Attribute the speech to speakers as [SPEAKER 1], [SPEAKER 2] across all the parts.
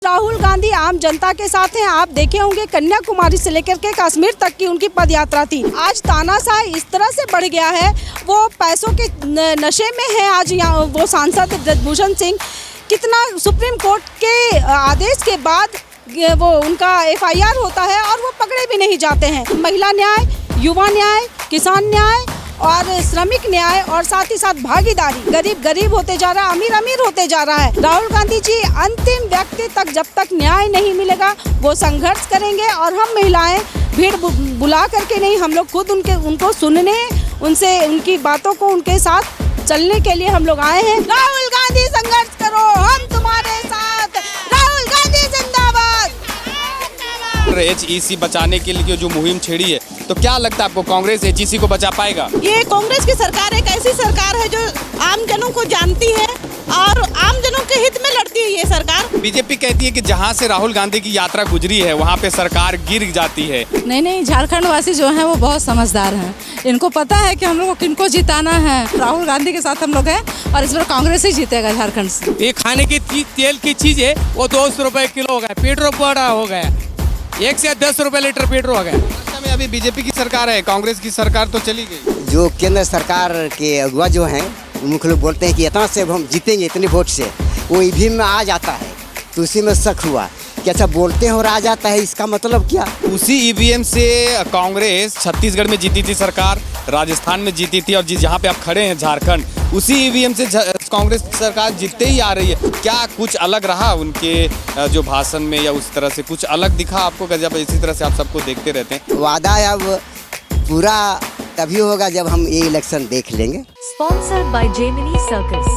[SPEAKER 1] राहुल गांधी आम जनता के साथ हैं। आप देखे होंगे कन्याकुमारी से लेकर के कश्मीर तक की उनकी पदयात्रा थी। आज तानाशाह इस तरह से बढ़ गया है, वो पैसों के नशे में है। आज यहाँ वो सांसद ब्रजभूषण सिंह कितना सुप्रीम कोर्ट के आदेश के बाद वो उनका FIR होता है और वो पकड़े भी नहीं जाते हैं। महिला न्याय, युवा न्याय, किसान न्याय और श्रमिक न्याय और साथ ही साथ भागीदारी, गरीब गरीब होते जा रहा है, अमीर अमीर होते जा रहा है। राहुल गांधी जी अंतिम व्यक्ति तक जब तक न्याय नहीं मिलेगा वो संघर्ष करेंगे। और हम महिलाएं भीड़ बुला करके नहीं, हम लोग खुद उनको सुनने, उनसे उनकी बातों को उनके साथ चलने के लिए हम लोग आए हैं। राहुल गांधी संघर्ष करो, हम तुम्हारे साथ। राहुल गांधी जिंदाबाद।
[SPEAKER 2] HEC बचाने के लिए जो मुहिम छेड़ी है, तो क्या लगता है आपको कांग्रेस HEC को बचा पाएगा?
[SPEAKER 3] ये कांग्रेस की सरकार एक ऐसी सरकार है जो आम जनों को जानती है और आम जनों के हित में लड़ती है ये सरकार।
[SPEAKER 2] बीजेपी कहती है कि जहां से राहुल गांधी की यात्रा गुजरी है वहां पे सरकार गिर जाती है।
[SPEAKER 4] नहीं, झारखंड वासी जो हैं वो बहुत समझदार हैं। इनको पता है कि हम लोग को किनको जिताना है। राहुल गांधी के साथ हम लोग हैं और इस बार कांग्रेस ही जीतेगा झारखंड से।
[SPEAKER 5] ये खाने की तेल की चीज है वो 200 रुपए किलो हो गया, पेट्रोल बड़ा हो गया, 1 से 10 रुपए लीटर पेट्रोल हो गया।
[SPEAKER 2] में अभी बीजेपी की सरकार है, कांग्रेस की सरकार तो चली गई।
[SPEAKER 6] जो केंद्र सरकार के अगुआ जो हैं मुख्य लोग बोलते हैं कि इतना से हम जीतेंगे, इतने वोट से, वो EVM में आ जाता है। तो उसी में शक हुआ कि अच्छा बोलते हैं और आ जाता है, इसका मतलब क्या?
[SPEAKER 2] उसी EVM से कांग्रेस छत्तीसगढ़ में जीती थी सरकार, राजस्थान में जीती थी, और जहाँ पे आप खड़े हैं झारखंड, उसी EVM से कांग्रेस सरकार जीतते ही आ रही है। क्या कुछ अलग रहा उनके जो भाषण में, या उस तरह से कुछ अलग दिखा आपको? जब इसी तरह से आप सबको देखते रहते हैं।
[SPEAKER 6] वादा अब पूरा तभी होगा जब हम ये इलेक्शन देख लेंगे।
[SPEAKER 7] Sponsored by Gemini Circus।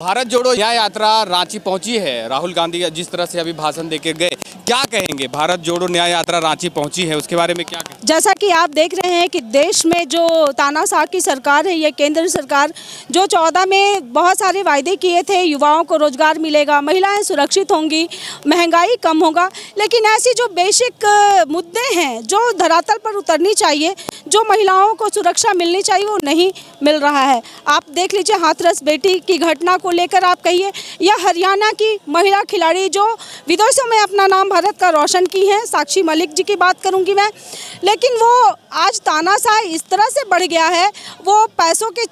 [SPEAKER 2] Bharat जोड़ो न्याय यात्रा रांची पहुंची है। राहुल गांधी जिस तरह से अभी भाषण देके गए, क्या कहेंगे? भारत जोड़ो न्याय यात्रा रांची पहुंची है, उसके बारे में क्या कहेंगे?
[SPEAKER 1] जैसा कि आप देख रहे हैं कि देश में जो तानाशाह की सरकार है, ये केंद्र सरकार जो 14 में बहुत सारे वायदे किए थे, युवाओं को रोजगार मिलेगा, महिलाएं सुरक्षित होंगी, महंगाई कम होगा, लेकिन ऐसी जो बेसिक मुद्दे हैं जो धरातल पर उतरनी चाहिए, जो महिलाओं को सुरक्षा मिलनी चाहिए, वो नहीं मिल रहा है। आप देख लीजिए हाथरस बेटी की घटना को लेकर आप कहिए, या हरियाणा की महिला खिलाड़ी जो विदेशों में अपना नाम भारत का रोशन की है, साक्षी मलिक जी की बात करूंगी मैं, लेकिन वो आज तानाशाह इस तरह से बढ़ गया है, वो पैसों के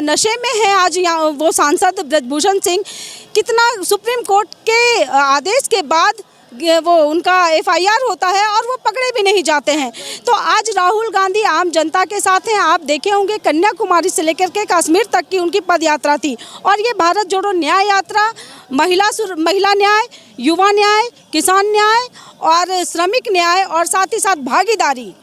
[SPEAKER 1] नशे में है। आज यहाँ वो सांसद ब्रजभूषण सिंह कितना सुप्रीम कोर्ट के आदेश के बाद वो उनका FIR होता है और वो पकड़े भी नहीं जाते हैं। तो आज राहुल गांधी आम जनता के साथ हैं। आप देखे होंगे कन्याकुमारी से लेकर के कश्मीर तक की उनकी पदयात्रा थी। और ये भारत जोड़ो न्याय यात्रा महिला न्याय, युवा न्याय, किसान न्याय और श्रमिक न्याय और साथ ही साथ भागीदारी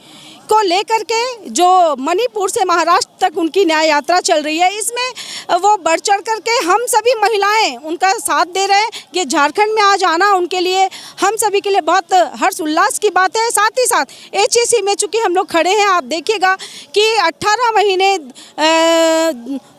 [SPEAKER 1] को लेकर के जो मणिपुर से महाराष्ट्र तक उनकी न्याय यात्रा चल रही है, इसमें वो बढ़ चढ़ करके हम सभी महिलाएं उनका साथ दे रहे हैं। ये झारखंड में आज आना उनके लिए, हम सभी के लिए बहुत हर्ष उल्लास की बात है। साथ ही साथ HEC में चूँकि हम लोग खड़े हैं, आप देखिएगा कि 18 महीने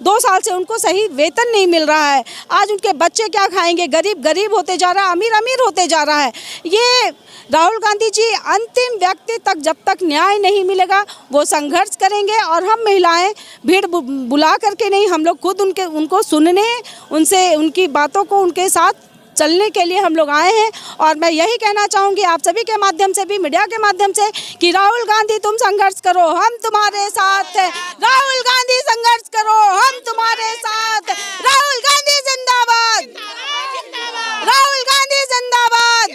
[SPEAKER 1] 2 साल से उनको सही वेतन नहीं मिल रहा है। आज उनके बच्चे क्या खाएंगे? गरीब गरीब होते जा रहा है, अमीर अमीर होते जा रहा है। ये राहुल गांधी जी अंतिम व्यक्ति तक जब तक न्याय नहीं मिलेगा वो संघर्ष करेंगे। और हम महिलाएं भीड़ बुला करके नहीं, हम लोग खुद उनको सुनने, उनसे उनकी बातों को उनके साथ चलने के लिए हम लोग आए हैं। और मैं यही कहना चाहूँगी आप सभी के माध्यम से भी, मीडिया के माध्यम से, कि राहुल गांधी तुम संघर्ष करो, हम तुम्हारे साथ हैं। राहुल गांधी संघर्ष करो, हम तुम्हारे साथ। राहुल गांधी जिंदाबाद। राहुल गांधी जिंदाबाद।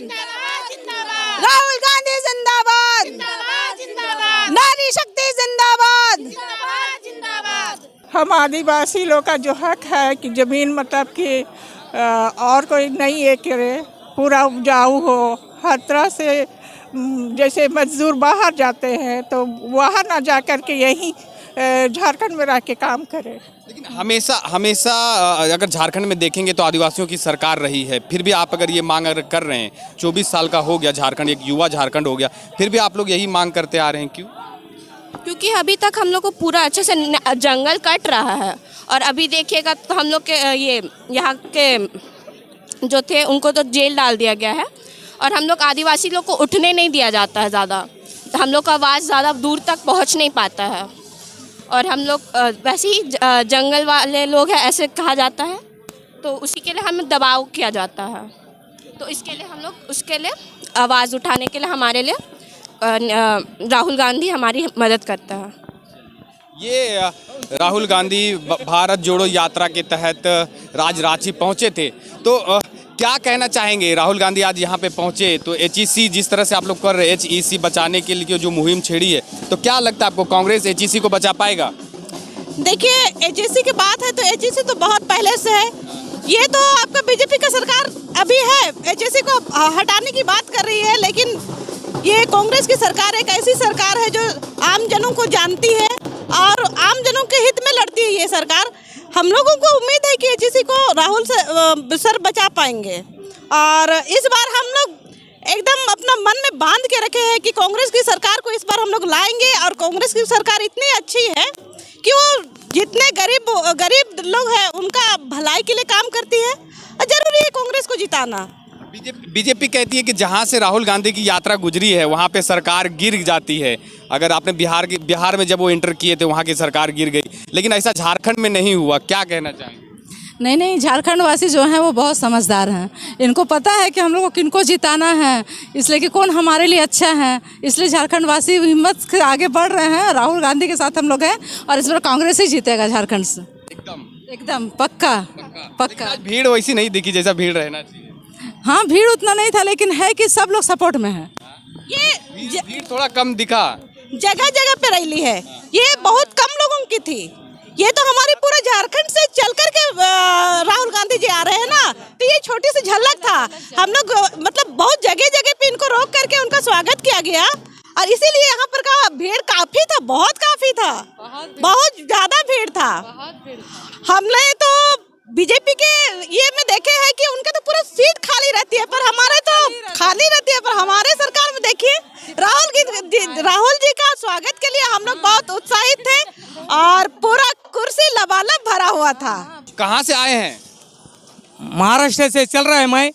[SPEAKER 1] राहुल गांधी जिंदाबाद। नारी शक्ति जिंदाबाद।
[SPEAKER 3] हम आदिवासी लोग का जो हक है कि जमीन मतलब कि और कोई नहीं ये करे, पूरा उपजाऊ हो, हर तरह से। जैसे मजदूर बाहर जाते हैं तो वहाँ ना जा कर के यहीं झारखंड में रह के काम करें।
[SPEAKER 2] लेकिन हमेशा अगर झारखंड में देखेंगे तो आदिवासियों की सरकार रही है, फिर भी आप अगर ये मांग अगर कर रहे हैं, 24 साल का हो गया झारखंड, एक युवा झारखंड हो गया, फिर भी आप लोग यही मांग करते आ रहे हैं, क्यों?
[SPEAKER 8] क्योंकि अभी तक हम लोग को पूरा अच्छे से जंगल कट रहा है, और अभी देखिएगा तो हम लोग के यहाँ के जो थे उनको तो जेल डाल दिया गया है, और हम लोग आदिवासी लोग को उठने नहीं दिया जाता है ज़्यादा, तो हम लोग का आवाज़ ज़्यादा दूर तक पहुँच नहीं पाता है। और हम लोग वैसे ही जंगल वाले लोग हैं ऐसे कहा जाता है, तो उसी के लिए हमें दबाव किया जाता है। तो इसके लिए हम लोग उसके लिए आवाज़ उठाने के लिए हमारे लिए राहुल गांधी हमारी मदद करता है।
[SPEAKER 2] ये राहुल गांधी भारत जोड़ो यात्रा के तहत रांची पहुंचे थे, तो क्या कहना चाहेंगे? राहुल गांधी आज यहाँ पे पहुंचे तो HEC जिस तरह से आप लोग कर रहे हैं, HEC बचाने के लिए जो मुहिम छेड़ी है, तो क्या लगता है आपको कांग्रेस HEC को बचा पाएगा?
[SPEAKER 1] देखिए, HEC की बात है तो HEC तो बहुत पहले से है। ये तो आपका बीजेपी का सरकार अभी है, HEC को हटाने की बात कर रही है, लेकिन ये कांग्रेस की सरकार एक ऐसी सरकार है जो आम जनों को जानती है और आम जनों के हित में लड़ती है ये सरकार। हम लोगों को उम्मीद है कि HEC को राहुल सर बचा पाएंगे और इस बार हम लोग एकदम अपना मन में बांध के रखे हैं कि कांग्रेस की सरकार को इस बार हम लोग लाएंगे। और कांग्रेस की सरकार इतनी अच्छी है कि वो जितने गरीब लोग हैं उनका भलाई के लिए काम करती है। जरूरी है कांग्रेस को जिताना।
[SPEAKER 2] बीजेपी कहती है कि जहां से राहुल गांधी की यात्रा गुजरी है वहां पे सरकार गिर जाती है। अगर आपने बिहार में जब वो एंटर किए थे वहां की सरकार गिर गई, लेकिन ऐसा झारखंड में नहीं हुआ। क्या कहना चाहेंगे?
[SPEAKER 4] नहीं, झारखंड वासी जो हैं वो बहुत समझदार हैं। इनको पता है कि हम लोग को किनको जिताना है, इसलिए कि कौन हमारे लिए अच्छा है, इसलिए झारखंड वासी हिम्मत से आगे बढ़ रहे हैं। राहुल गांधी के साथ हम लोग हैं और इस बार कांग्रेस ही जीतेगा झारखंड से। एकदम पक्का।
[SPEAKER 2] आज भीड़ वैसी नहीं दिखी जैसा भीड़ रहना चाहिए।
[SPEAKER 4] हाँ, भीड़ उतना नहीं था, लेकिन है कि सब लोग सपोर्ट में हैं।
[SPEAKER 1] ये
[SPEAKER 2] भीड़ थोड़ा कम दिखा,
[SPEAKER 1] जगह जगह पे रैली है, ये बहुत कम लोगों की थी। ये तो हमारे पूरे झारखंड से चल कर के राहुल गांधी जी आ रहे हैं ना, तो ये छोटी सी झलक था। हम लोग मतलब बहुत जगह जगह पे इनको रोक करके उनका स्वागत किया गया और इसीलिए यहाँ पर का भीड़ काफी था, काफी था, बहुत ज्यादा भीड़ था। हमने तो बीजेपी के ये में देखे हैं कि उनके तो पूरा सीट खाली रहती है, पर हमारे तो खाली रहती है। पर हमारे सरकार में देखिए राहुल जी का स्वागत के लिए हम लोग बहुत उत्साहित थे और पूरा कुर्सी लबालब भरा हुआ था।
[SPEAKER 2] कहाँ से आए हैं?
[SPEAKER 5] महाराष्ट्र से चल रहा है। मैं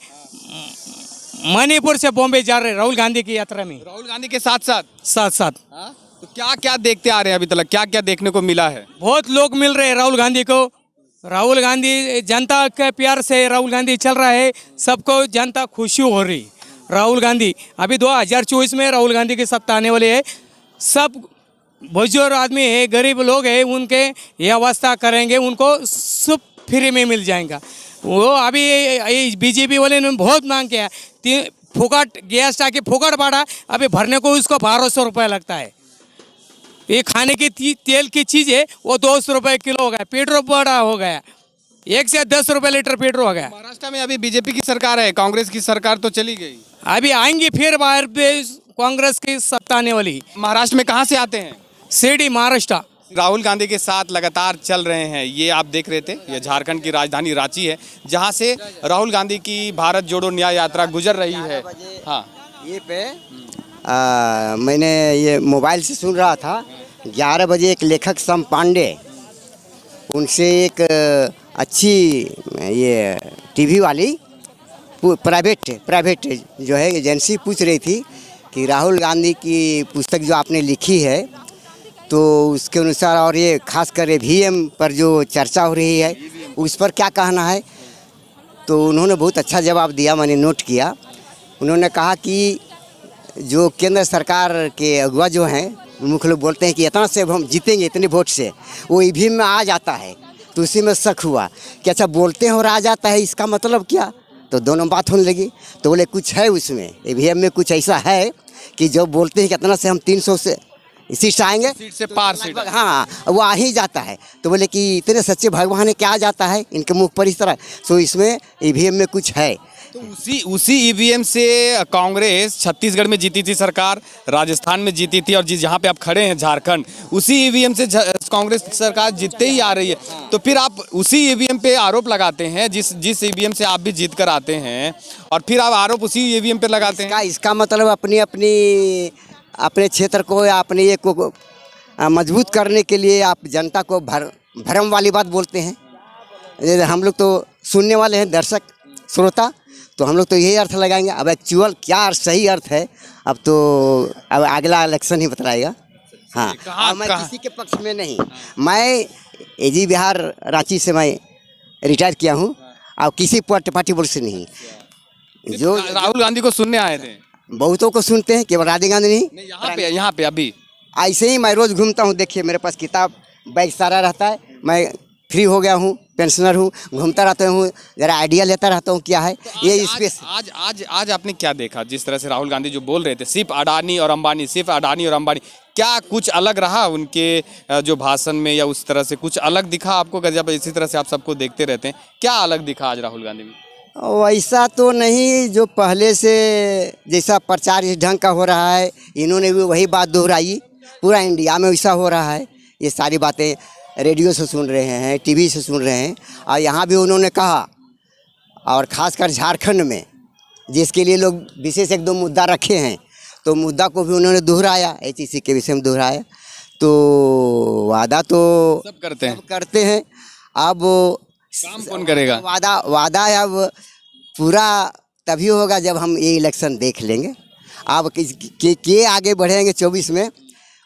[SPEAKER 5] मणिपुर से बॉम्बे जा रहे राहुल गांधी की यात्रा में।
[SPEAKER 2] राहुल गांधी के साथ
[SPEAKER 5] साथ
[SPEAKER 2] तो क्या क्या देखते आ रहे हैं अभी तक? क्या क्या देखने को मिला है?
[SPEAKER 5] बहुत लोग मिल रहे हैं राहुल गांधी को। राहुल गांधी जनता के प्यार से राहुल गांधी चल रहा है, सबको जनता खुशी हो रही। राहुल गांधी अभी 2024 में राहुल गांधी की सत्ता आने वाली है। सब बुजुर्ग आदमी है, गरीब लोग हैं, उनके ये अवस्था करेंगे, उनको सब फ्री में मिल जाएगा। वो अभी बीजेपी वाले ने बहुत मांग किया, फुकट गैस टाकी फुकट बाड़ा, अभी भरने को उसको 1200 रुपये लगता है। ये खाने की तेल की चीज़ है वो 200 रुपये किलो हो गया। पेट्रोल बड़ा हो गया, 1 से 10 रुपये लीटर पेट्रोल हो गया।
[SPEAKER 2] महाराष्ट्र में अभी बीजेपी की सरकार है, कांग्रेस की सरकार तो चली गई।
[SPEAKER 5] अभी आएंगी फिर बाहर पे कांग्रेस की सत्ता आने वाली।
[SPEAKER 2] महाराष्ट्र में कहाँ से आते हैं?
[SPEAKER 5] शिरडी, महाराष्ट्र।
[SPEAKER 2] राहुल गांधी के साथ लगातार चल रहे हैं। ये आप देख रहे थे, ये झारखंड की राजधानी रांची है, जहाँ से राहुल गांधी की भारत जोड़ो न्याय यात्रा गुजर रही है। हाँ,
[SPEAKER 6] ये पे मैंने ये मोबाइल से सुन रहा था। 11 बजे एक लेखक सम पांडे, उनसे एक अच्छी ये टीवी वाली प्राइवेट जो है एजेंसी पूछ रही थी कि राहुल गांधी की पुस्तक जो आपने लिखी है तो उसके अनुसार, और ये खासकर EVM पर जो चर्चा हो रही है उस पर क्या कहना है। तो उन्होंने बहुत अच्छा जवाब दिया, मैंने नोट किया। उन्होंने कहा कि जो केंद्र सरकार के अगुवा जो हैं, मुख्य लोग बोलते हैं कि इतना से हम जीतेंगे, इतने वोट से, वो EVM में आ जाता है। तो उसी में शक हुआ कि अच्छा बोलते हैं और आ जाता है, इसका मतलब क्या? तो दोनों बात होने लगी। तो बोले कुछ है उसमें, EVM में कुछ ऐसा है कि जो बोलते हैं कि इतना से हम 300 से सीट से आएंगे,
[SPEAKER 2] सीट से पार सीट,
[SPEAKER 6] हाँ वो आ ही जाता है। तो बोले कि इतने सच्चे भगवान है क्या आ जाता है इनके मुख पर इस तरह। सो इसमें EVM में कुछ है।
[SPEAKER 2] तो उसी EVM से कांग्रेस छत्तीसगढ़ में जीती थी सरकार, राजस्थान में जीती थी, और जहाँ पे आप खड़े हैं झारखंड, उसी EVM से कांग्रेस सरकार जीतते ही आ रही है। तो फिर आप उसी EVM पे आरोप लगाते हैं, जिस EVM से आप भी जीत कर आते हैं, और फिर आप आरोप उसी EVM पे लगाते हैं।
[SPEAKER 6] इसका मतलब अपने क्षेत्र को या अपने ये को मजबूत करने के लिए आप जनता को भ्रम वाली बात बोलते हैं। हम लोग तो सुनने वाले हैं, दर्शक श्रोता, तो हम लोग तो यही अर्थ लगाएंगे। अब एक्चुअल क्या सही अर्थ है अब अगला इलेक्शन ही बतलाएगा। हाँ
[SPEAKER 2] कहाँ-
[SPEAKER 6] और मैं
[SPEAKER 2] कहाँ?
[SPEAKER 6] किसी के पक्ष में नहीं। मैं एजी बिहार रांची से मैं रिटायर किया हूँ और किसी पार्टी बोर्ड से नहीं। जो
[SPEAKER 2] राहुल गांधी को सुनने आए थे?
[SPEAKER 6] बहुतों को सुनते हैं, केवल राधे गांधी नहीं।
[SPEAKER 2] नहीं, यहाँ पे अभी
[SPEAKER 6] ऐसे ही मैं रोज़ घूमता हूँ। देखिए मेरे पास किताब बैग सारा रहता है। मैं फ्री हो गया हूँ, पेंशनर हूँ, घूमता रहता हूँ, जरा आइडिया लेता रहता हूँ क्या है ये स्पेस।
[SPEAKER 2] आज आपने क्या देखा? जिस तरह से राहुल गांधी जो बोल रहे थे सिर्फ अडानी और अंबानी, सिर्फ अडानी और अंबानी, क्या कुछ अलग रहा उनके जो भाषण में, या उस तरह से कुछ अलग दिखा आपको? जब इसी तरह से आप सबको देखते रहते हैं, क्या अलग दिखा आज राहुल गांधी में?
[SPEAKER 6] वैसा तो नहीं, जो पहले से जैसा प्रचार इस ढंग का हो रहा है, इन्होंने भी वही बात दोहराई। पूरा इंडिया में वैसा हो रहा है। ये सारी बातें रेडियो से सुन रहे हैं, टीवी से सुन रहे हैं, और यहाँ भी उन्होंने कहा। और ख़ासकर झारखंड में जिसके लिए लोग विशेष एक दो मुद्दा रखे हैं, तो मुद्दा को भी उन्होंने दोहराया, HEC के विषय में दोहराया। तो वादा तो
[SPEAKER 2] सब करते हैं,
[SPEAKER 6] करते हैं। अब
[SPEAKER 2] काम कौन करेगा?
[SPEAKER 6] वादा अब पूरा तभी होगा जब हम ये इलेक्शन देख लेंगे। अब के आगे बढ़ेंगे 24 में,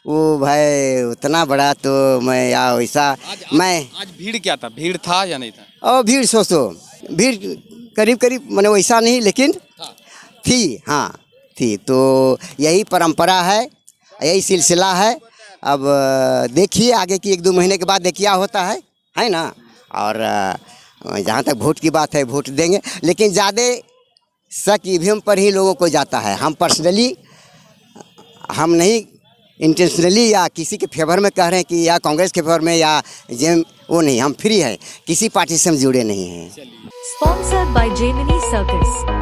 [SPEAKER 6] वो भाई उतना बड़ा तो मैं या वैसा
[SPEAKER 2] आज भीड़ क्या था? भीड़ था या नहीं था?
[SPEAKER 6] और भीड़ भीड़ करीब मैंने वैसा नहीं, लेकिन थी। हाँ थी। तो यही परंपरा है, यही सिलसिला है। अब देखिए आगे की 1-2 महीने के बाद देखिए क्या होता है ना। और जहाँ तक वोट की बात है, वोट देंगे, लेकिन ज़्यादा शक EVM पर ही लोगों को जाता है। हम पर्सनली, हम नहीं इंटेंशनली या किसी के फेवर में कह रहे हैं कि या कांग्रेस के फेवर में या वो नहीं, हम फ्री हैं, किसी पार्टी से हम जुड़े नहीं हैं।
[SPEAKER 7] Sponsored by Gemini Circus.